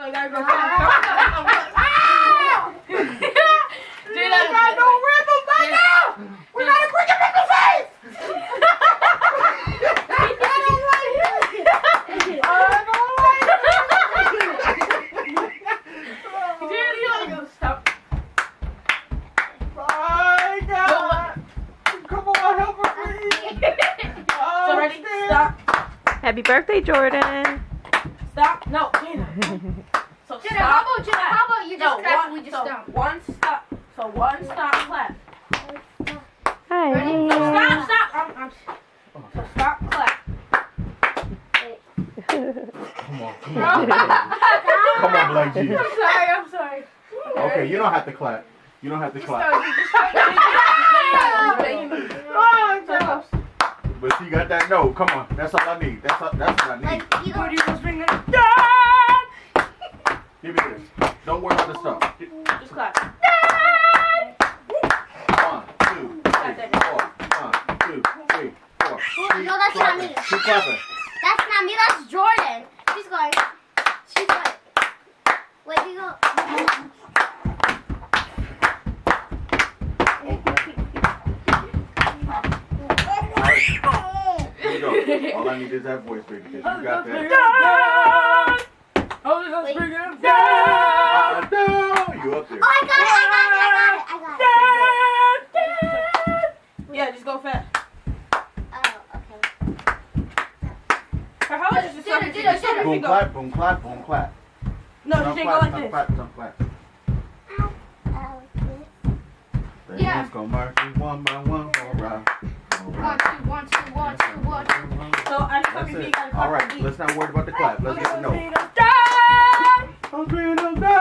I gotta go. Dude, I got no rhythm right now. We gotta bring him in the face. Dude, you gotta go. Stop. My God. Come on, help her, please. So ready? Stop. Happy birthday, Jordan. Stop. No, Gina. So Jenna, stop. how about you just clap and we just so stomp? one stop. So one stop clap. Hi. No, stop. So stop clap. Come on. Come on, Black G. I'm sorry. Okay, you don't have to clap. You don't have to clap. But she got that note. Come on. That's all I need. That's what I need. Like, you don't Give me this. Don't worry about the stuff. Just clap. 1, 2, 3, 4. 1, 2, 3, 4. No, that's not me. Keep clapping. That's not me, that's Jordan. She's going. She's going. Wait, you go. Here you go. All I need is that voice, baby, because you got that. Oh, let's bring him No, you up there. Oh, I got it. Yeah, just go fast. Oh, okay. How much is the Jenna, Jenna, Jenna. Boom, clap, boom, clap, boom, clap. No, you Don't can't go clap, like don't this. clap, don't clap. The Yeah. hands go marching one by one. Hurrah. One, two, one, two, one, two, one, two. So I just That's fucking it. gotta clap All the right, beat. let's not worry about the clap. Let's get the note. Die!